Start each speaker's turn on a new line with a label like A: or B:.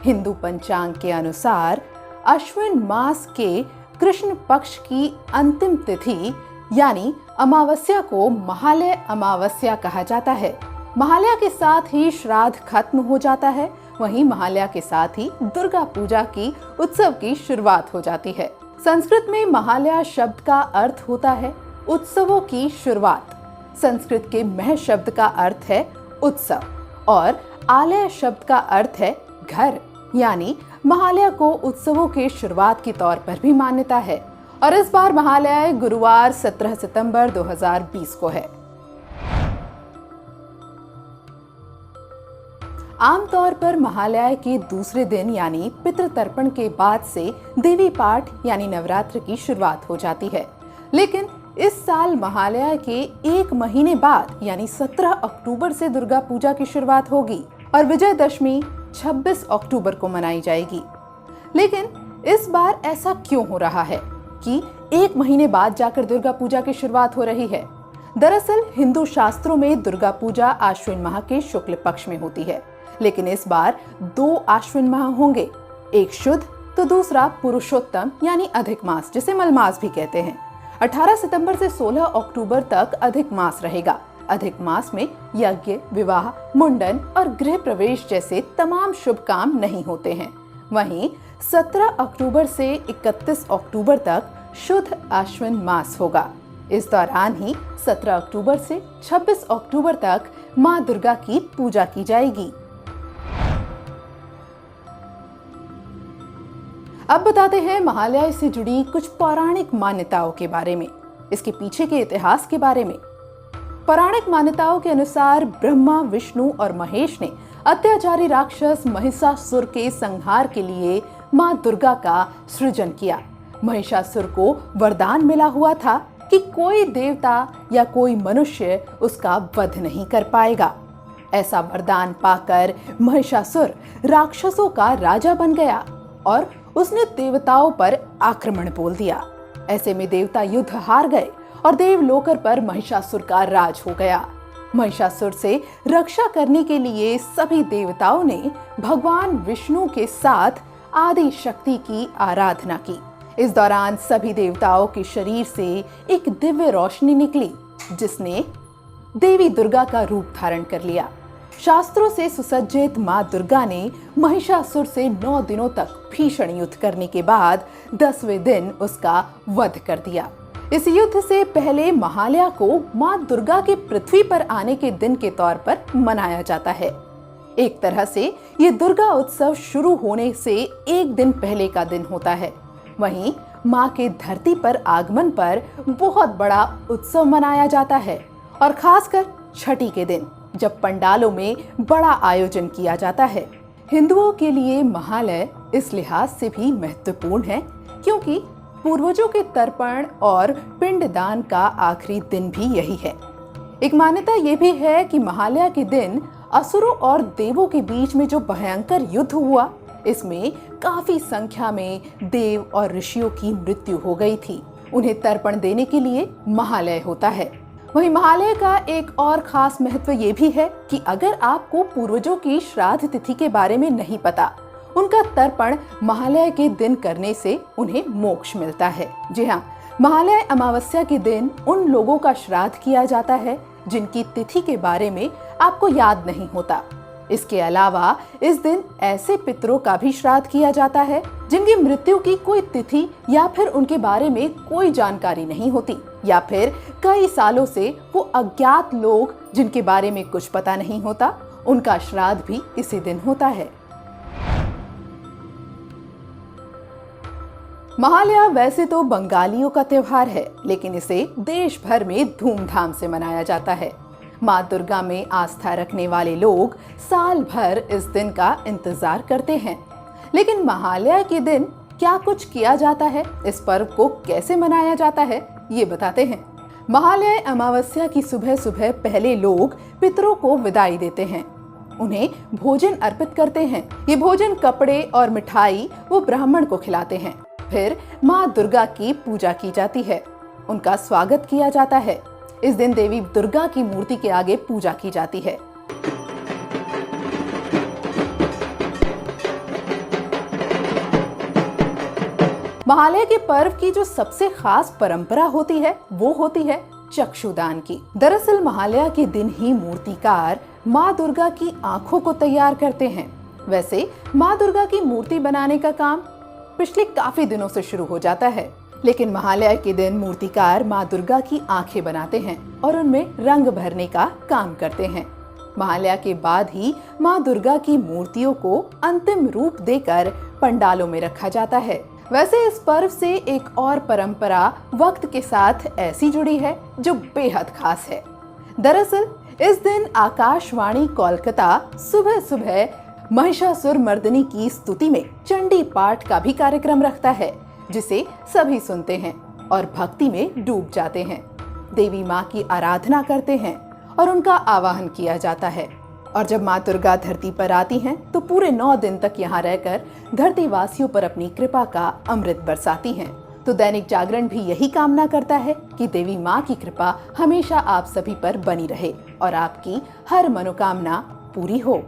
A: हिंदू पंचांग के अनुसार अश्विन मास के कृष्ण पक्ष की अंतिम तिथि यानी अमावस्या को महालय अमावस्या कहा जाता है। महालया के साथ ही श्राद्ध खत्म हो जाता है। वहीं महालया के साथ ही दुर्गा पूजा की उत्सव की शुरुआत हो जाती है। संस्कृत में महालया शब्द का अर्थ होता है उत्सवों की शुरुआत। संस्कृत के मह शब्द का अर्थ है उत्सव और आलय शब्द का अर्थ है घर, यानी महालया को उत्सवों के शुरुआत के तौर पर भी मान्यता है। और इस बार महालया गुरुवार 17 सितंबर 2020 को है। आमतौर पर महालया के दूसरे दिन यानी पितृतर्पण के बाद से देवी पाठ यानी नवरात्र की शुरुआत हो जाती है। लेकिन इस साल महालया के एक महीने बाद यानी 17 अक्टूबर से दुर्गा पूजा की शुरुआत होगी और विजयदशमी 26 अक्टूबर को मनाई जाएगी। लेकिन इस बार ऐसा क्यों हो रहा है कि एक महीने बाद जाकर दुर्गा पूजा की शुरुआत हो रही है? दरअसल हिंदू शास्त्रों में दुर्गा पूजा आश्विन माह के शुक्ल पक्ष में होती है, लेकिन इस बार 2 आश्विन माह होंगे, एक शुद्ध तो दूसरा पुरुषोत्तम यानी अधिक मास, जिसे मलमास भी कहते हैं। 18 सितंबर से 16 अक्टूबर तक अधिक मास रहेगा। अधिक मास में यज्ञ, विवाह, मुंडन और गृह प्रवेश जैसे तमाम शुभ काम नहीं होते हैं। वहीं 17 अक्टूबर से 31 अक्टूबर तक शुद्ध आश्विन मास होगा। इस दौरान ही 17 अक्टूबर से 26 अक्टूबर तक मां दुर्गा की पूजा की जाएगी। अब बताते हैं महालया से जुड़ी कुछ पौराणिक मान्यताओं के बारे में, इसके पीछे के इतिहास के बारे में। पौराणिक मान्यताओं के अनुसार ब्रह्मा, विष्णु और महेश ने अत्याचारी राक्षस महिषासुर के संहार के लिए मां दुर्गा का सृजन किया। महिषासुर को वरदान मिला हुआ था कि कोई देवता या कोई मनुष्य उसका वध नहीं कर पाएगा। ऐसा वरदान पाकर महिषासुर राक्षसों का राजा बन गया और उसने देवताओं पर आक्रमण बोल दिया। ऐसे में देवता युद्ध हार गए और देवलोक पर महिषासुर का राज हो गया। महिषासुर से रक्षा करने के लिए सभी देवताओं ने भगवान विष्णु के साथ आदि शक्ति की आराधना की। इस दौरान सभी देवताओं के शरीर से एक दिव्य रोशनी निकली, जिसने देवी दुर्गा का रूप धारण कर लिया। शास्त्रों से सुसज्जित मां दुर्गा ने महिषासुर से 9 दिनों तक भीषण युद्ध करने के बाद 10वें दिन उसका वध कर दिया। इस युद्ध से पहले महालया को मां दुर्गा के पृथ्वी पर आने के दिन के तौर पर मनाया जाता है। एक तरह से ये दुर्गा उत्सव शुरू होने से एक दिन पहले का दिन होता है। वहीं मां के धरती पर आगमन पर बहुत बड़ा उत्सव मनाया जाता है और खासकर छठी के दिन, जब पंडालों में बड़ा आयोजन किया जाता है। हिंदुओं के लिए महालय इस लिहाज से भी महत्वपूर्ण है क्योंकि पूर्वजों के तर्पण और पिंडदान का आखिरी दिन भी यही है। एक मान्यता ये भी है कि महालया के दिन असुरों और देवों के बीच में जो भयंकर युद्ध हुआ, इसमें काफी संख्या में देव और ऋषियों की मृत्यु हो गई थी। उन्हें तर्पण देने के लिए महालय होता है। वहीं महालय का एक और खास महत्व ये भी है कि अगर आपको पूर्वजों की श्राद्ध तिथि के बारे में नहीं पता, उनका तर्पण महालय के दिन करने से उन्हें मोक्ष मिलता है। जी हाँ, महालय अमावस्या के दिन उन लोगों का श्राद्ध किया जाता है जिनकी तिथि के बारे में आपको याद नहीं होता। इसके अलावा इस दिन ऐसे पितरों का भी श्राद्ध किया जाता है जिनकी मृत्यु की कोई तिथि या फिर उनके बारे में कोई जानकारी नहीं होती, या फिर कई सालों से वो अज्ञात लोग जिनके बारे में कुछ पता नहीं होता, उनका श्राद्ध भी इसी दिन होता है। महालया वैसे तो बंगालियों का त्योहार है, लेकिन इसे देश भर में धूमधाम से मनाया जाता है। मां दुर्गा में आस्था रखने वाले लोग साल भर इस दिन का इंतजार करते हैं। लेकिन महालया के दिन क्या कुछ किया जाता है, इस पर्व को कैसे मनाया जाता है, ये बताते हैं। महालया अमावस्या की सुबह सुबह पहले लोग पितरों को विदाई देते हैं, उन्हें भोजन अर्पित करते हैं। ये भोजन कपड़े और मिठाई वो ब्राह्मण को खिलाते हैं। फिर मां दुर्गा की पूजा की जाती है, उनका स्वागत किया जाता है। इस दिन देवी दुर्गा की मूर्ति के आगे पूजा की जाती है। महालय के पर्व की जो सबसे खास परंपरा होती है वो होती है चक्षुदान की। दरअसल महालया के दिन ही मूर्तिकार माँ दुर्गा की आंखों को तैयार करते हैं। वैसे माँ दुर्गा की मूर्ति बनाने का काम पिछले काफी दिनों से शुरू हो जाता है, लेकिन महालया के दिन मूर्तिकार माँ दुर्गा की आंखें बनाते हैं और उनमें रंग भरने का काम करते हैं। महालया के बाद ही माँ दुर्गा की मूर्तियों को अंतिम रूप देकर पंडालों में रखा जाता है। वैसे इस पर्व से एक और परंपरा वक्त के साथ ऐसी जुड़ी है जो बेहद खास है। दरअसल इस दिन आकाशवाणी कोलकाता सुबह सुबह महिषासुर मर्दिनी की स्तुति में चंडी पाठ का भी कार्यक्रम रखता है, जिसे सभी सुनते हैं और भक्ति में डूब जाते हैं। देवी माँ की आराधना करते हैं और उनका आवाहन किया जाता है। और जब माँ दुर्गा धरती पर आती हैं तो पूरे 9 दिन तक यहाँ रहकर धरती वासियों पर अपनी कृपा का अमृत बरसाती हैं। तो दैनिक जागरण भी यही कामना करता है कि देवी माँ की कृपा हमेशा आप सभी पर बनी रहे और आपकी हर मनोकामना पूरी हो।